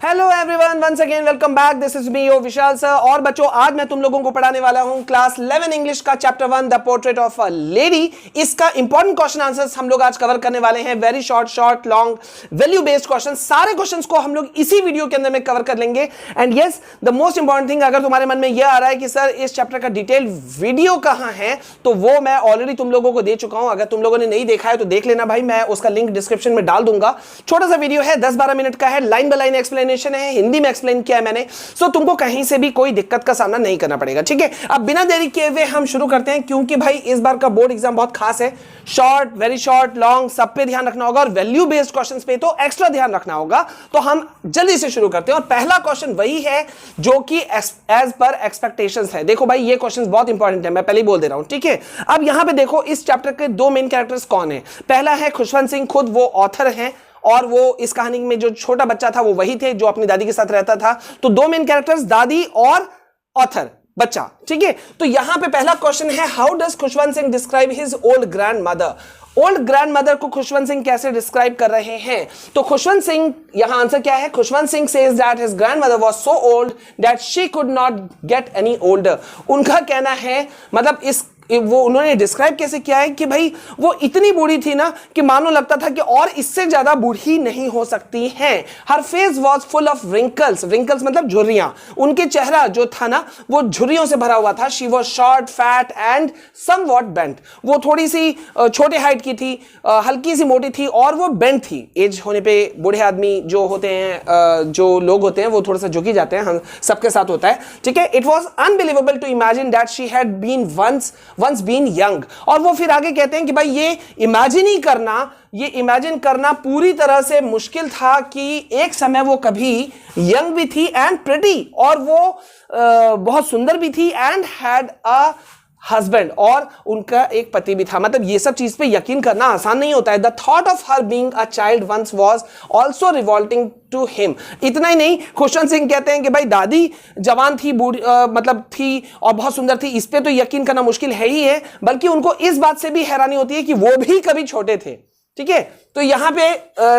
Hello everyone, once again welcome back. This is me your Vishal sir. और बच्चों, आज मैं तुम लोगों को पढ़ाने वाला हूं क्लास 11 इंग्लिश का chapter 1 the portrait of a lady. इसका इंपॉर्टेंट क्वेश्चन आंसर्स हम लोग आज कवर करने वाले हैं। Very short long value based question. सारे क्वेश्चंस को हम लोग इसी वीडियो के अंदर में कवर कर लेंगे। And yes, the most important thing, अगर तुम्हारे मन में यह आ रहा है कि सर इस चैप्टर का डिटेल वीडियो कहां है, तो वो मैं ऑलरेडी तुम लोगों को दे चुका हूं। अगर तुम लोगों ने नहीं देखा है तो देख लेना भाई, मैं उसका लिंक डिस्क्रिप्शन में डाल दूंगा। छोटा सा वीडियो है, 10-12 मिनट का है, लाइन बाय लाइन एक्सप्लेनेशन है, हिंदी में एक्सप्लेन किया है मैंने। सो तुमको कहीं से भी कोई दिक्कत का सामना नहीं करना पड़ेगा, ठीक है। अब बिना देरी किए हुए हम शुरू करते हैं, क्योंकि भाई इस बार का बोर्ड एग्जाम बहुत खास है। शॉर्ट, वेरी शॉर्ट, लॉन्ग, सब पे ध्यान रखना होगा और वैल्यू बेस्ड क्वेश्चंस पे तो एक्स्ट्रा ध्यान रखना होगा। तो हम जल्दी से शुरू करते हैं। और पहला क्वेश्चन वही है जो कि एज पर एक्सपेक्टेशंस है। देखो भाई, ये क्वेश्चन बहुत इंपॉर्टेंट है, मैं पहले ही बोल दे रहा हूं, ठीक है। अब यहां पे देखो, इस चैप्टर के दो मेन कैरेक्टर्स कौन है। पहला है खुशवंत सिंह, खुद वो ऑथर हैं, और वो इस कहानी में जो छोटा बच्चा था वो वही थे जो अपनी दादी के साथ रहता था। तो दो मेन कैरेक्टर्स, दादी और ऑथर, बच्चा, ठीक है। तो यहां पे पहला क्वेश्चन है, how does Khushwant Singh describe his old grand mother. Old grand mother को खुशवंत सिंह कैसे डिस्क्राइब कर रहे हैं। तो खुशवंत सिंह, यहां आंसर क्या है, Khushwant Singh says that his grand mother was so old that she could not get any older. उनका कहना है, मतलब इस वो उन्होंने डिस्क्राइब कैसे किया है कि भाई वो इतनी बूढ़ी थी ना कि मानो लगता था कि और इससे ज्यादा बूढ़ी नहीं हो सकती है। Her face was full of wrinkles. Wrinkles मतलब झुर्रियां। उनके चेहरा जो था ना वो झुर्रियों से भरा हुआ था। She was short, fat and somewhat bent. वो थोड़ी सी छोटे हाइट की थी, हल्की सी मोटी थी और वो बेंट थी। एज होने पे बूढ़े आदमी जो होते हैं, जो लोग होते हैं, वो थोड़ा सा झुकी जाते हैं। हम सबके साथ होता है, ठीक है। It was unbelievable to imagine that she had been once been young. और वो फिर आगे कहते हैं कि भाई ये इमेजिन करना पूरी तरह से मुश्किल था कि एक समय वो कभी यंग भी थी एंड प्रिटी, और वो बहुत सुंदर भी थी, एंड हैड अ हस्बैंड, और उनका एक पति भी था। मतलब ये सब चीज पे यकीन करना आसान नहीं होता है। The thought of her being a child once was also revolting to him. इतना ही नहीं, खुशवंत सिंह कहते हैं कि भाई दादी जवान थी, मतलब थी और बहुत सुंदर थी, इस पे तो यकीन करना मुश्किल है ही है, बल्कि उनको इस बात से भी हैरानी होती है कि वो भी कभी छोटे थे, ठीक है। तो यहां पे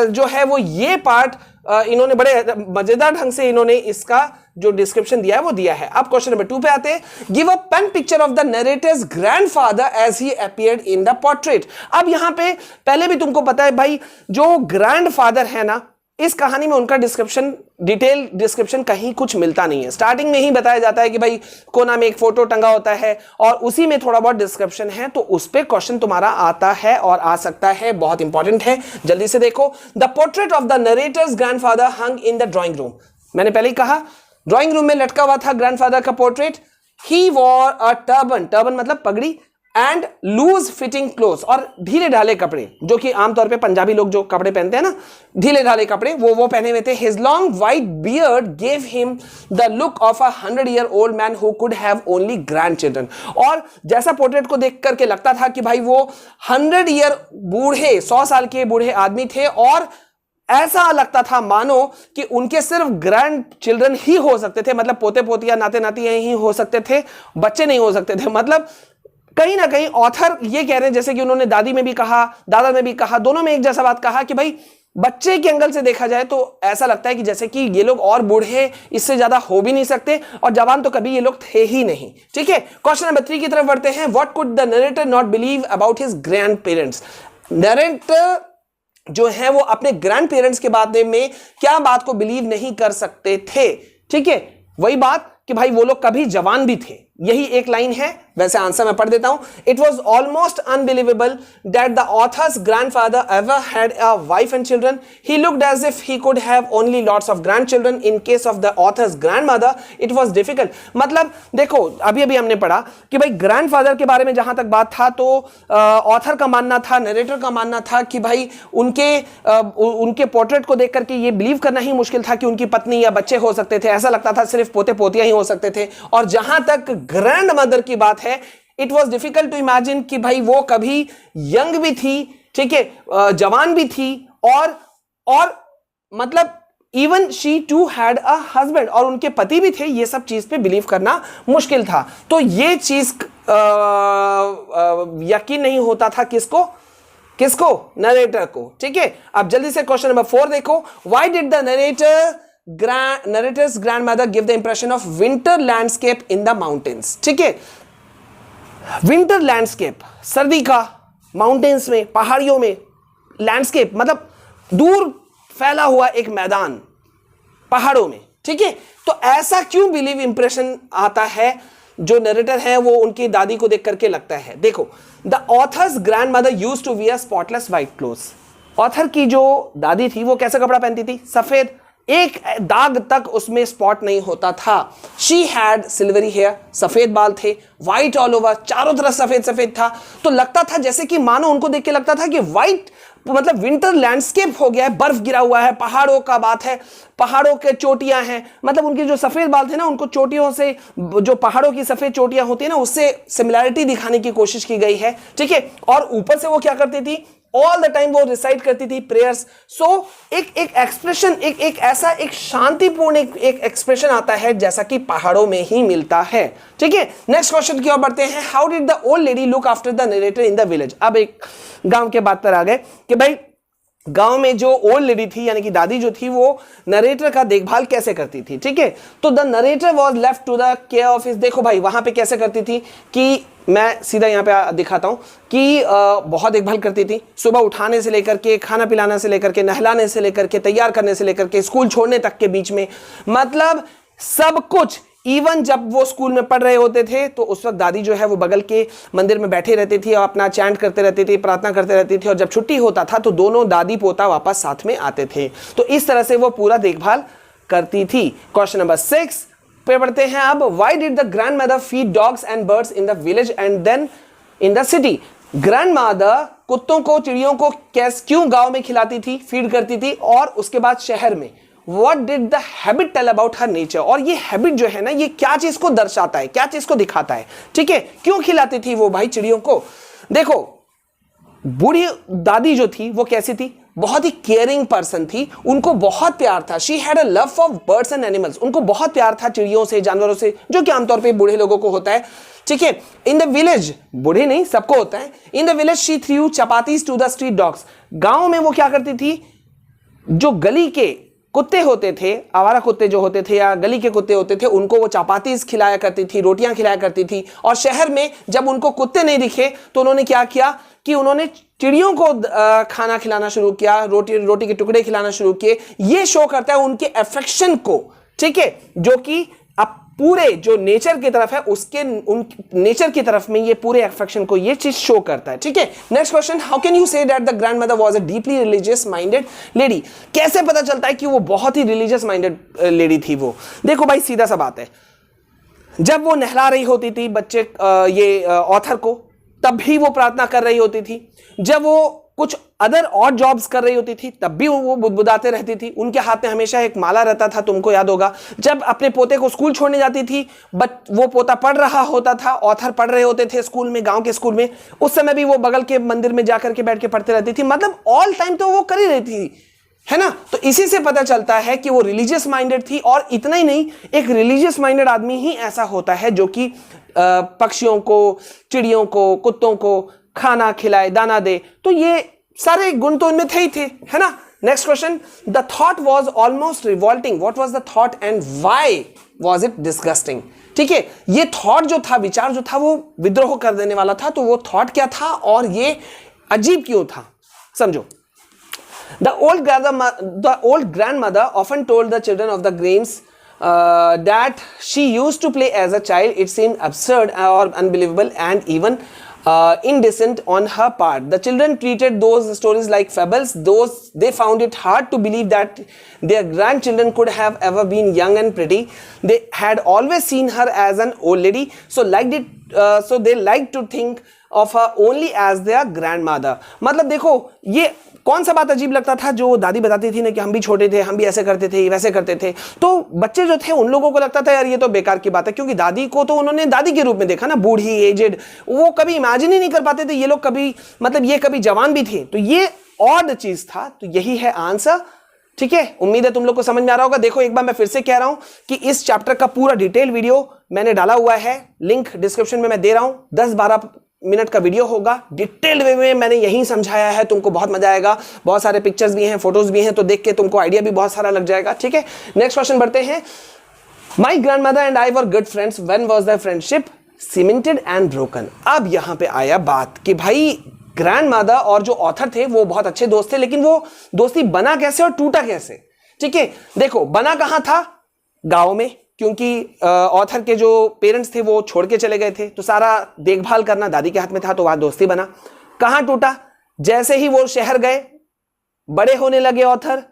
जो है वो ये पार्ट इन्होंने बड़े मजेदार ढंग से इन्होंने इसका जो डिस्क्रिप्शन दिया है वो दिया है। अब क्वेश्चन नंबर 2 पे आते हैं। Give a pen picture of the narrator's grandfather as he appeared in the portrait. अब यहां पे पहले भी तुमको पता है भाई, जो ग्रैंडफादर है ना, इस कहानी में उनका डिस्क्रिप्शन, डिटेल डिस्क्रिप्शन कहीं कुछ मिलता नहीं है। स्टार्टिंग में ही बताया जाता है कि भाई कोना में एक फोटो टंगा होता है और उसी में थोड़ा बहुत डिस्क्रिप्शन है। तो उस पे क्वेश्चन तुम्हारा आता है और आ सकता है, बहुत इंपॉर्टेंट है। जल्दी से देखो, the portrait of the narrator's grandfather hung in the drawing room. मैंने पहले ही कहा, ड्राइंग रूम में लटका हुआ था ग्रैंडफादर का पोर्ट्रेट। ही वॉर अ टर्बन मतलब पगड़ी, एंड लूज फिटिंग क्लोथ्स, और ढीले ढाले कपड़े, जो कि आमतौर पे पंजाबी लोग जो कपड़े पहनते हैं ना, ढीले ढाले कपड़े, वो पहने हुए थे। His long white beard gave him the look of a 100-year-old man who could have only grand children. और जैसा पोर्ट्रेट को देख करके लगता था कि भाई वो 100 ईयर बूढ़े, 100 साल के बूढ़े आदमी थे, और ऐसा लगता था मानो कि उनके सिर्फ ग्रैंड चिल्ड्रन ही हो सकते थे। मतलब पोते पोतियां, नाते नातियां ही हो सकते थे, बच्चे नहीं हो सकते थे। मतलब कहीं ना कहीं ऑथर ये कह रहे हैं, जैसे कि उन्होंने दादी में भी कहा, दादा में भी कहा, दोनों में एक जैसा बात कहा कि भाई बच्चे के एंगल से देखा जाए तो ऐसा लगता है कि जैसे कि ये लोग और बूढ़े इससे ज्यादा हो भी नहीं सकते, और जवान तो कभी ये लोग थे ही नहीं, ठीक है। क्वेश्चन नंबर 3 की तरफ बढ़ते हैं। What could the narrator not believe about his grand parents. Narrator जो है वो अपने ग्रैंड पेरेंट्स के बारे में क्या बात को बिलीव नहीं कर सकते थे, ठीक है। वही बात कि भाई वो लोग कभी जवान भी थे। यही एक लाइन है, वैसे आंसर मैं पढ़ देता हूं। It was almost unbelievable that the author's grandfather ever had a wife and children. He looked as if he could have only lots of grandchildren. In case of the author's grandmother it was difficult. मतलब देखो, अभी अभी हमने पढ़ा कि भाई grandfather के बारे में जहां तक बात था, तो ऑथर का मानना था, नरेटर का मानना था कि भाई उनके पोर्ट्रेट को देख करके ये बिलीव करना ही मुश्किल था कि उनकी पत्नी या बच्चे हो सकते थे। ऐसा लगता था सिर्फ पोते पोतियां ही हो सकते थे। और जहां तक ग्रैंड मदर की बात है, it was difficult to imagine कि भाई वो कभी यंग भी थी, ठीक है, जवान भी थी, और मतलब even she too had a husband, और उनके पति भी थे। ये सब चीज पे बिलीव करना मुश्किल था। तो ये चीज यकीन नहीं होता था किसको, नरेटर को, ठीक है। अब जल्दी से क्वेश्चन नंबर 4 देखो। Why did the narrator narrator's grandmother give the impression of winter landscape in the mountains. ठीक है, विंटर लैंडस्केप, सर्दी का, माउंटेन्स में, पहाड़ियों में, लैंडस्केप मतलब दूर फैला हुआ एक मैदान पहाड़ों में। ठीक है, तो ऐसा क्यों बिलीव इंप्रेशन आता है जो नरेटर है वो उनकी दादी को देख करके लगता है। देखो, the author's grandmother used to wear spotless white clothes. Author की जो दादी थी वो कैसा कपड़ा पहनती थी? सफेद, एक दाग तक उसमें स्पॉट नहीं होता था। शी हैड सिल्वरी हेयर, सफेद बाल थे, व्हाइट ऑल ओवर, चारों तरफ सफेद सफेद था। तो लगता था जैसे कि मानो उनको देख के लगता था कि व्हाइट मतलब विंटर लैंडस्केप हो गया है, बर्फ गिरा हुआ है, पहाड़ों का बात है, पहाड़ों के चोटियां हैं। मतलब उनके जो सफेद बाल थे ना, उनको चोटियों से, जो पहाड़ों की सफेद चोटियां होती है ना, उससे सिमिलैरिटी दिखाने की कोशिश की गई है। ठीक है, और ऊपर से वो क्या करती थी? ऑल द टाइम वो रिसाइट करती थी प्रेयर्स। सो एक एक्सप्रेशन, एक ऐसा एक शांतिपूर्ण एक एक्सप्रेशन आता है जैसा कि पहाड़ों में ही मिलता है। ठीक है, नेक्स्ट क्वेश्चन की ओर बढ़ते हैं। How did the old lady look after the narrator in the village? अब एक गांव के बात पर आ गए कि भाई गांव में जो ओल्ड लेडी थी यानी कि दादी जो थी वो नरेटर का देखभाल कैसे करती थी। ठीक है, तो the narrator was left to the care of his. देखो भाई वहां पे कैसे करती थी कि मैं सीधा यहाँ पे दिखाता हूं कि बहुत देखभाल करती थी। सुबह उठाने से लेकर के, खाना पिलाने से लेकर के, नहलाने से लेकर के, तैयार करने से लेकर के, स्कूल छोड़ने तक के बीच में, मतलब सब कुछ। इवन जब वो स्कूल में पढ़ रहे होते थे तो उस वक्त दादी जो है वो बगल के मंदिर में बैठी रहती थी और अपना चैंट करते रहती थी, प्रार्थना करते रहती थी। और जब छुट्टी होता था तो दोनों दादी पोता वापस साथ में आते थे। तो इस तरह से वो पूरा देखभाल करती थी। क्वेश्चन नंबर 6 पे बढ़ते हैं अब। Why did the grandmother feed dogs and birds in the village and then in the city? Grandmother कुत्तों को, चिड़ियों को क्यों गांव में खिलाती थी, फीड करती थी, और उसके बाद शहर में? What did the habit tell about her nature? और ये हैबिट जो है ना, ये क्या चीज को दर्शाता है, क्या चीज को दिखाता है? ठीक है, क्यों खिलाती थी वो भाई चिड़ियों को? देखो, बूढ़ी दादी जो थी वो कैसी थी? बहुत ही केयरिंग पर्सन थी, उनको बहुत प्यार था। She had a love for birds and animals. उनको बहुत प्यार था चिड़ियों से, जानवरों से, जो कि आमतौर पे बूढ़े लोगों को होता है। ठीक है, इन द विलेज, बूढ़े नहीं सबको होता है। In the village she threw chapatis to the street dogs. गांव में वो क्या करती थी? जो गली के कुत्ते होते थे, आवारा कुत्ते जो होते थे या गली के कुत्ते होते थे, उनको वो चपातीज खिलाया करती थी, रोटियां खिलाया करती थी। और शहर में जब उनको कुत्ते नहीं दिखे तो उन्होंने क्या किया कि उन्होंने चिड़ियों को खाना खिलाना शुरू किया, रोटी के टुकड़े खिलाना शुरू किए। ये शो करता है उनके अफेक्शन को। ठीक है, जो कि अब पूरे जो नेचर की तरफ है उसके नेचर की तरफ में ये पूरे अफेक्शन को ये चीज शो करता है। ठीक है, next question. How can you say that the grandmother was a deeply religious minded lady? कैसे पता चलता है कि वो बहुत ही रिलीजियस माइंडेड लेडी थी वो? देखो भाई, सीधा सा बात है, जब वो नहला रही होती थी बच्चे ये ऑथर को, तब भी वो प्रार्थना कर रही होती थी। जब वो कुछ अदर और जॉब्स कर रही होती थी तब भी वो बुदबुदाते रहती थी। उनके हाथ में हमेशा एक माला रहता था, तुमको याद होगा। जब अपने पोते को स्कूल छोड़ने जाती थी, बट वो पोता पढ़ रहा होता था, ऑथर पढ़ रहे होते थे स्कूल में, गांव के स्कूल में, उस समय भी वो बगल के मंदिर में जाकर के बैठ के पढ़ते रहती थी। मतलब ऑल टाइम तो वो कर ही रही थी, है ना। तो इसी से पता चलता है कि वो रिलीजियस माइंडेड थी। और इतना ही नहीं, एक रिलीजियस माइंडेड आदमी ही ऐसा होता है जो कि पक्षियों को, चिड़ियों को, कुत्तों को खाना खिलाए, दाना दे। तो ये सारे गुण तो इनमें थे ही थे, है ना। Next question. The thought was almost revolting. What was the thought and why was it disgusting? ठीक है, ये थॉट जो था, विचार जो था, वो विद्रोह कर देने वाला था। तो वो थॉट क्या था और ये अजीब क्यों था, समझो। The old grandmother often told the children of the Grimm's that she used to play as a child. It seemed absurd or unbelievable and even indecent on her part. The children treated those stories like fables. They found it hard to believe that their grandchildren could have ever been young and pretty. They had always seen her as an old lady, so they liked to think of her only as their grandmother. मतलब देखो, ये कौन सा बात अजीब लगता था जो दादी बताती थी ना कि हम भी छोटे थे, हम भी ऐसे करते थे, वैसे करते थे। तो बच्चे जो थे उन लोगों को लगता था यार ये तो बेकार की बात है, क्योंकि दादी को तो उन्होंने दादी के रूप में देखा ना, बूढ़ी, एजेड। वो कभी इमेजिन ही नहीं कर पाते थे ये लोग कभी, मतलब ये कभी जवान भी थे। तो ये ऑड चीज था। तो यही है आंसर। ठीक है, उम्मीद है तुम लोग को समझ में आ रहा होगा। देखो, एक बार मैं फिर से कह रहा हूं कि इस चैप्टर का पूरा डिटेल वीडियो मैंने डाला हुआ है, लिंक डिस्क्रिप्शन में मैं दे रहा हूं। 10-12 मिनट का वीडियो होगा, डिटेल्ड वे में मैंने यही समझाया है, तुमको बहुत मजा आएगा, बहुत सारे पिक्चर्स भी हैं, फोटोज भी हैं, तो देख के तुमको आइडिया भी बहुत सारा लग जाएगा, ठीक है। नेक्स्ट क्वेश्चन बढ़ते हैं। My grandmother and I were good friends, when was the friendship cemented and broken. अब यहां पे आया बात कि भाई ग्रैंडमदर और जो ऑथर थे वो बहुत अच्छे दोस्त थे, लेकिन वो दोस्ती बना कैसे और टूटा कैसे, ठीक है। देखो बना कहां था, गांव में, क्योंकि ऑथर के जो पेरेंट्स थे वो छोड़ के चले गए थे, तो सारा देखभाल करना दादी के हाथ में था, तो वहां दोस्ती बना। कहां टूटा, जैसे ही वो शहर गए, बड़े होने लगे ऑथर,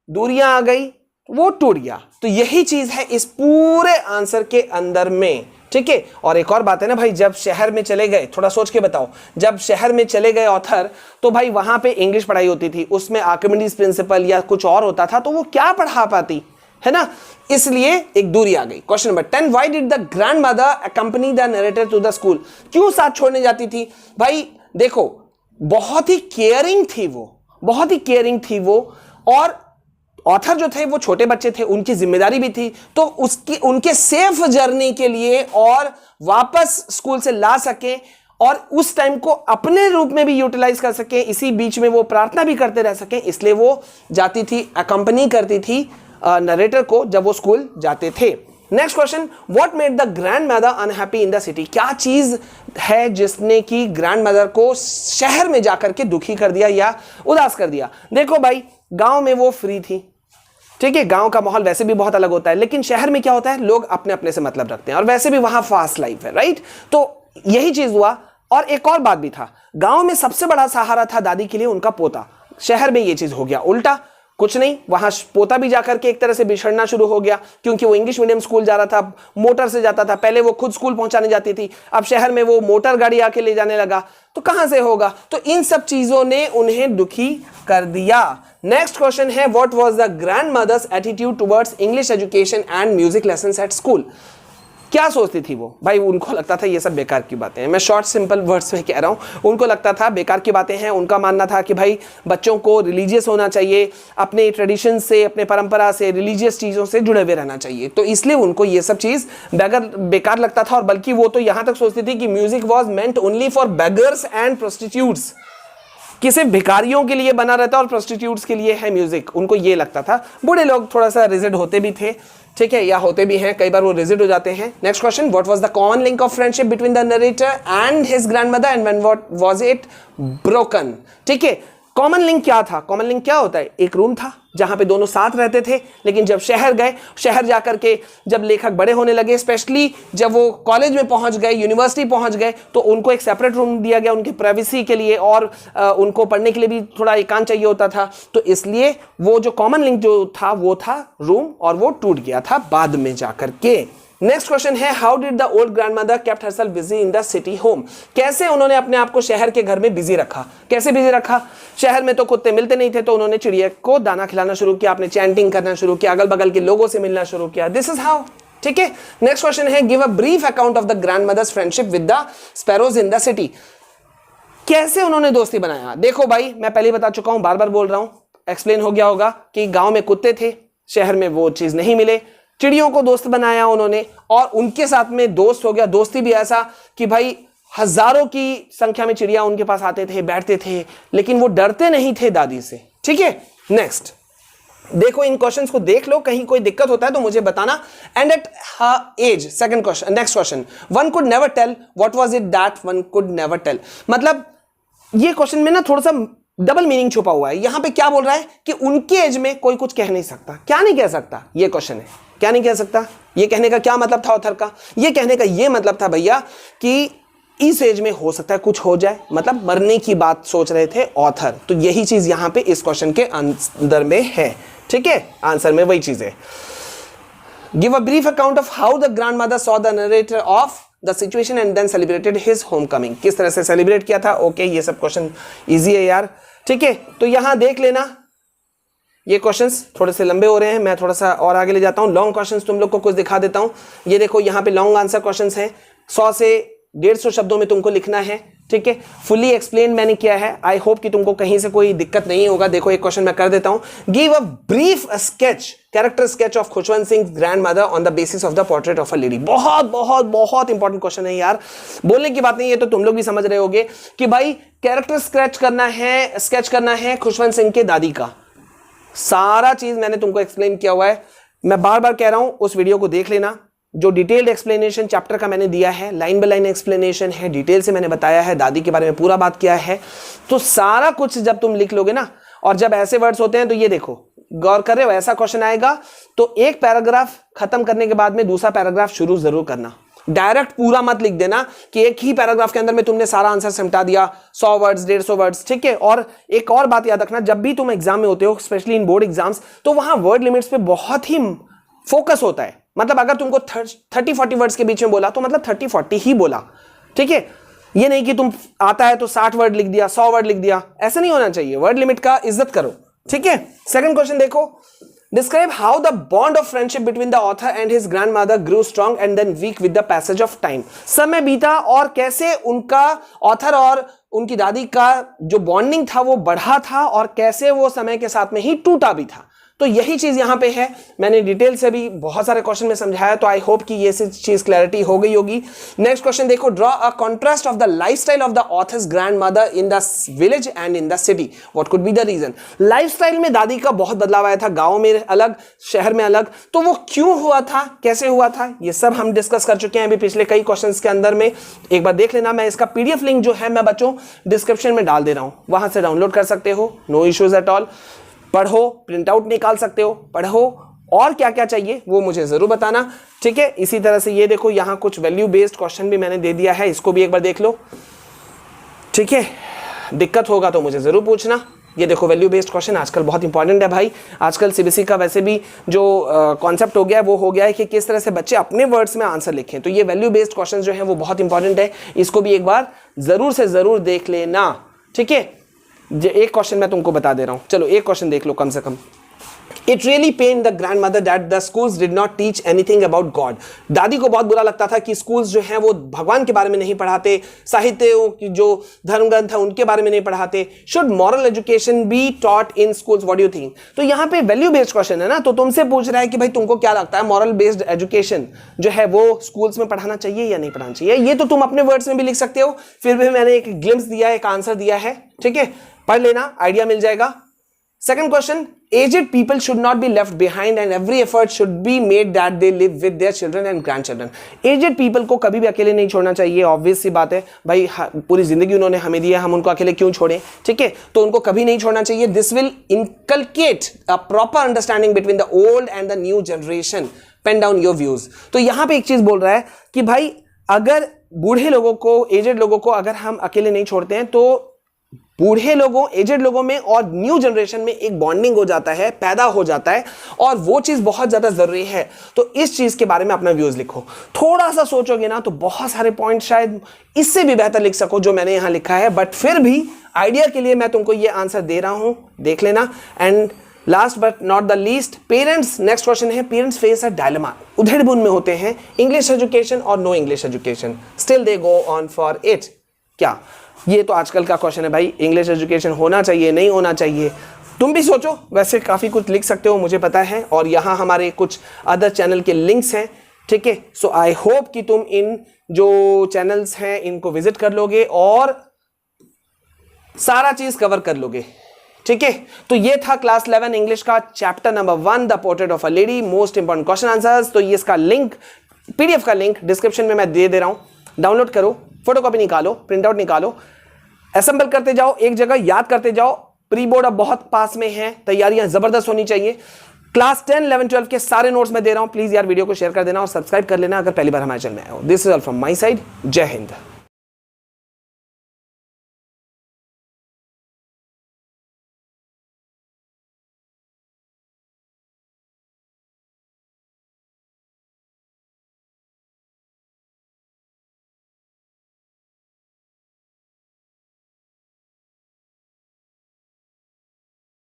दूरियां आ गई, वो टूट गया। तो यही चीज है इस पूरे आंसर के अंदर में, ठीक है। और एक और बात है ना भाई, जब शहर में चले गए, थोड़ा सोच के बताओ, जब शहर में चले गए ऑथर, तो भाई वहां पे इंग्लिश पढ़ाई होती थी, उसमें आर्किमिडीज प्रिंसिपल या कुछ और होता था, तो वो क्या पढ़ा पाती है ना, इसलिए एक दूरी आ गई। Question number 10, why did the grandmother accompany the narrator to the school. क्यों साथ छोड़ने जाती थी भाई, देखो बहुत ही केयरिंग थी वो, बहुत ही केयरिंग थी वो, और ऑथर जो थे वो छोटे बच्चे थे, उनकी जिम्मेदारी भी थी, तो उसकी उनके सेफ जर्नी के लिए और वापस स्कूल से ला सके और उस टाइम को अपने रूप में भी यूटिलाइज कर सके, इसी बीच में वो प्रार्थना भी करते रह सके, इसलिए वो जाती थी, अकंपनी करती थी नरेटर को जब वो स्कूल जाते थे। Next question, what made the grandmother unhappy in the city. क्या चीज है जिसने कि ग्रैंडमदर को शहर में जाकर के दुखी कर दिया या उदास कर दिया। देखो भाई, गांव में वो फ्री थी, ठीक है, गांव का माहौल वैसे भी बहुत अलग होता है, लेकिन शहर में क्या होता है, लोग अपने अपने से मतलब रखते हैं और वैसे भी वहां फास्ट लाइफ है, राइट। तो यही चीज हुआ। और एक और बात भी था, गांव में सबसे बड़ा सहारा था दादी के लिए उनका पोता, शहर में ये चीज हो गया उल्टा, कुछ नहीं, वहां पोता भी जाकर के एक तरह से बिछड़ना शुरू हो गया, क्योंकि वो इंग्लिश मीडियम स्कूल जा रहा था, मोटर से जाता था, पहले वो खुद स्कूल पहुंचाने जाती थी, अब शहर में वो मोटर गाड़ी आके ले जाने लगा, तो कहां से होगा। तो इन सब चीजों ने उन्हें दुखी कर दिया। नेक्स्ट क्वेश्चन है, what was the grandmother's attitude towards English education and music lessons at school. क्या सोचती थी वो भाई, उनको लगता था ये सब बेकार की बातें हैं, मैं शॉर्ट सिंपल वर्ड्स में कह रहा हूँ, उनको लगता था बेकार की बातें हैं। उनका मानना था कि भाई बच्चों को रिलीजियस होना चाहिए, अपने ट्रेडिशन से, अपने परंपरा से, रिलीजियस चीज़ों से जुड़े हुए रहना चाहिए, तो इसलिए उनको ये सब चीज़ बेकार लगता था। और बल्कि वो तो यहाँ तक सोचती थी कि music was meant only for beggars and prostitutes, कि सिर्फ भिखारियों के लिए बना रहता और प्रोस्टिट्यूट्स के लिए है म्यूजिक, उनको ये लगता था। बूढ़े लोग थोड़ा सा रिजिड होते भी थे, ठीक है, या होते भी हैं, कई बार वो रिजिड हो जाते हैं। Next question, what was the common link of friendship between the narrator and his grandmother and when was it broken. ठीक है, कॉमन लिंक क्या था, कॉमन लिंक क्या होता है, एक रूम था जहां पे दोनों साथ रहते थे, लेकिन जब शहर गए, शहर जाकर के जब लेखक बड़े होने लगे, स्पेशली जब वो कॉलेज में पहुंच गए, यूनिवर्सिटी पहुंच गए, तो उनको एक सेपरेट रूम दिया गया उनकी प्राइवेसी के लिए, और उनको पढ़ने के लिए भी थोड़ा एकांत चाहिए होता था, तो इसलिए वो जो कॉमन लिंक जो था वो था रूम, और वो टूट गया था बाद में जाकर के। नेक्स्ट क्वेश्चन है, how did the old grandmother kept herself busy in the city home. कैसे उन्होंने अपने आप को शहर के घर में बिजी रखा, कैसे बिजी रखा, शहर में तो कुत्ते मिलते नहीं थे, तो उन्होंने चिड़िया को दाना खिलाना शुरू किया, आपने चैंटिंग करना शुरू किया, अगल बगल के लोगों से मिलना शुरू किया, दिस इज हाउ। ठीक है, नेक्स्ट क्वेश्चन है, give a brief account of the grandmother's friendship with the sparrows in the city. कैसे उन्होंने दोस्ती बनाया। देखो भाई, मैं पहले बता चुका हूं, बार बार बोल रहा हूं, एक्सप्लेन हो गया होगा कि गांव में कुत्ते थे, शहर में वो चीज नहीं मिले, चिड़ियों को दोस्त बनाया उन्होंने, और उनके साथ में दोस्त हो गया। दोस्ती भी ऐसा कि भाई हजारों की संख्या में चिड़िया उनके पास आते थे, बैठते थे, लेकिन वो डरते नहीं थे दादी से। ठीक है, नेक्स्ट देखो, इन क्वेश्चंस को देख लो, कहीं कोई दिक्कत होता है तो मुझे बताना। And at her age, second question, next question, one could never tell what was it that one could never tell. मतलब ये क्वेश्चन में ना थोड़ा सा डबल मीनिंग छुपा हुआ है। यहां पे क्या बोल रहा है कि उनके एज में कोई कुछ कह नहीं सकता। क्या नहीं कह सकता, ये क्वेश्चन है, क्या नहीं कह सकता। ये कहने का क्या मतलब था ऑथर का, ये कहने का ये मतलब था भैया कि इस एज में हो सकता है कुछ हो जाए, मतलब मरने की बात सोच रहे थे ऑथर। तो यही चीज यहां पे इस क्वेश्चन के अंदर में है। ठीक है, आंसर में वही चीज है। Give a brief account of how the grandmother saw the narrator off the situation and then celebrated his homecoming. किस तरह से सेलिब्रेट किया था। ओके, ये सब क्वेश्चन इजी है यार। ठीक है, तो यहां देख लेना, ये क्वेश्चंस थोड़े से लंबे हो रहे हैं, मैं थोड़ा सा और आगे ले जाता हूं। लॉन्ग क्वेश्चंस तुम लोग को कुछ दिखा देता हूं। ये देखो, यहां पे लॉन्ग आंसर क्वेश्चंस हैं, 100 से 150 शब्दों में तुमको लिखना है, ठीक है। फुली एक्सप्लेन मैंने किया है, आई होप कि तुमको कहीं से कोई दिक्कत नहीं होगा। देखो एक क्वेश्चन मैं कर देता हूं, give a brief sketch, character sketch of Khushwant Singh grandmother on the basis of the portrait of a lady. बहुत बहुत बहुत इंपॉर्टेंट क्वेश्चन है यार, बोलने की बात नहीं है, तो तुम लोग भी समझ रहे होगे कि भाई कैरेक्टर स्केच करना है खुशवंत सिंह के दादी का। सारा चीज मैंने तुमको एक्सप्लेन किया हुआ है, मैं बार बार कह रहा हूं उस वीडियो को देख लेना। जो डिटेल्ड एक्सप्लेनेशन चैप्टर का मैंने दिया है, लाइन बाय लाइन एक्सप्लेनेशन है, डिटेल से मैंने बताया है, दादी के बारे में पूरा बात किया है। तो सारा कुछ जब तुम लिख लोगे ना, और जब ऐसे वर्ड्स होते हैं तो ये देखो, गौर कर रहे हो, ऐसा क्वेश्चन आएगा तो एक पैराग्राफ खत्म करने के बाद में दूसरा पैराग्राफ शुरू जरूर करना। डायरेक्ट पूरा मत लिख देना कि एक ही पैराग्राफ के अंदर में तुमने सारा आंसर सिमटा दिया, 100 वर्ड्स 150 वर्ड्स, ठीक है। और एक और बात याद रखना, जब भी तुम एग्जाम में होते हो, स्पेशली इन बोर्ड एग्जाम्स, तो वहां वर्ड लिमिट्स पे बहुत ही फोकस होता है। मतलब अगर तुमको 30-40 वर्ड्स के बीच में बोला तो मतलब 30-40 ही बोला, ठीक है। ये नहीं कि तुम आता है तो 60 वर्ड लिख दिया, 100 वर्ड लिख दिया, ऐसा नहीं होना चाहिए। वर्ड लिमिट का इज्जत करो, ठीक है। सेकंड क्वेश्चन देखो, describe how the bond of friendship between the author and his grandmother grew strong and then weak with the passage of time. समय बीता और कैसे उनका ऑथर और उनकी दादी का जो बॉन्डिंग था वो बढ़ा था और कैसे वो समय के साथ में ही टूटा भी था। तो यही चीज यहां पे है, मैंने डिटेल से भी बहुत सारे क्वेश्चन में समझाया, तो आई होप कि ये चीज क्लैरिटी हो गई होगी। नेक्स्ट क्वेश्चन देखो, draw a contrast of the lifestyle of the author's grandmother in the village and in the city, what could be the reason. Lifestyle में दादी का बहुत बदलाव आया था, गांव में अलग, शहर में अलग, तो वो क्यों हुआ था, कैसे हुआ था, ये सब हम डिस्कस कर चुके हैं अभी पिछले कई क्वेश्चन के अंदर में। एक बार देख लेना, मैं इसका पीडीएफ लिंक जो है मैं बच्चों डिस्क्रिप्शन में डाल दे रहा हूं, वहां से डाउनलोड कर सकते हो, नो इश्यूज एट ऑल। पढ़ो, प्रिंट आउट निकाल सकते हो, पढ़ो, और क्या क्या चाहिए वो मुझे जरूर बताना, ठीक है। इसी तरह से ये देखो, यहां कुछ वैल्यू बेस्ड क्वेश्चन भी मैंने दे दिया है, इसको भी एक बार देख लो, ठीक है। दिक्कत होगा तो मुझे जरूर पूछना। ये देखो वैल्यू बेस्ड क्वेश्चन आजकल बहुत इंपॉर्टेंट है भाई। आजकल सीबीएसई का वैसे भी जो कॉन्सेप्ट हो गया है वो हो गया है कि किस तरह से बच्चे अपने वर्ड्स में आंसर लिखें, तो ये वैल्यू बेस्ड क्वेश्चन जो है वो बहुत इंपॉर्टेंट है, इसको भी एक बार जरूर से जरूर देख लेना, ठीक है। एक क्वेश्चन मैं तुमको बता दे रहा हूं, चलो एक क्वेश्चन देख लो कम से कम। It really pained the grandmother that the schools did not teach anything about God. दादी को बहुत बुरा लगता था कि स्कूल्स जो हैं वो भगवान के बारे में नहीं पढ़ाते, साहित्य की जो धर्म ग्रंथ है उनके बारे में नहीं पढ़ाते। Should moral education be taught in schools? What do you think? तो यहाँ पे वैल्यू बेस्ड क्वेश्चन है ना, तो तुमसे पूछ रहा है कि भाई तुमको क्या लगता है, मॉरल बेस्ड एजुकेशन जो है वो स्कूल्स में पढ़ाना चाहिए या नहीं पढ़ाना चाहिए। ये तो तुम अपने वर्ड्स में भी लिख सकते हो, फिर भी मैंने एक ग्लिम्स दिया है, एक आंसर दिया है, ठीक है, पढ़ लेना, आइडिया मिल जाएगा। Second question, aged people should not be left behind and every effort should be made that they live with their children and grandchildren. Aged people को कभी भी अकेले नहीं छोड़ना चाहिए, ऑब्वियस सी बात है भाई, पूरी जिंदगी उन्होंने हमें दी है, हम उनको अकेले क्यों छोड़ें, ठीक है। तो उनको कभी नहीं छोड़ना चाहिए। This will inculcate a proper understanding between the old and the new generation. Pen down your views. तो यहाँ पे एक चीज बोल रहा है कि भाई अगर बूढ़े लोगों को, एजेड लोगों को अगर हम अकेले नहीं छोड़ते हैं तो बूढ़े लोगों, एजेड लोगों में और न्यू जनरेशन में एक बॉन्डिंग हो जाता है, पैदा हो जाता है, और वो चीज बहुत ज्यादा जरूरी है। तो इस चीज के बारे में अपना व्यूज लिखो, थोड़ा सा सोचोगे ना तो बहुत सारे पॉइंट शायद इससे भी बेहतर लिख सको जो मैंने यहां लिखा है, बट फिर भी आइडिया के लिए मैं तुमको ये आंसर दे रहा हूं, देख लेना। And last but not the least, parents, next question है, पेरेंट्स फेस अ डायलेमा, उधेड़-बुन में होते हैं, इंग्लिश एजुकेशन और no English education, still they go on for it. क्या ये तो आजकल का क्वेश्चन है भाई, इंग्लिश एजुकेशन होना चाहिए नहीं होना चाहिए, तुम भी सोचो, वैसे काफ़ी कुछ लिख सकते हो मुझे पता है, और यहाँ हमारे कुछ अदर चैनल के लिंक्स हैं, ठीक है। सो आई होप कि तुम इन जो चैनल्स हैं इनको विजिट कर लोगे और सारा चीज कवर कर लोगे, ठीक है। तो ये था क्लास 11 इंग्लिश का chapter number 1, the portrait of a lady, most important question answers. तो ये इसका लिंक, पीडीएफ का लिंक डिस्क्रिप्शन में मैं दे रहा हूं, डाउनलोड करो, फोटोकॉपी निकालो, प्रिंट आउट निकालो, असेंबल करते जाओ, एक जगह याद करते जाओ। प्री बोर्ड अब बहुत पास में है, तैयारियां जबरदस्त होनी चाहिए। क्लास 10, 11, 12 के सारे नोट्स मैं दे रहा हूं, प्लीज यार वीडियो को शेयर कर देना और सब्सक्राइब कर लेना अगर पहली बार हमारे चैनल में आए हो। This is all from my side, जय हिंद।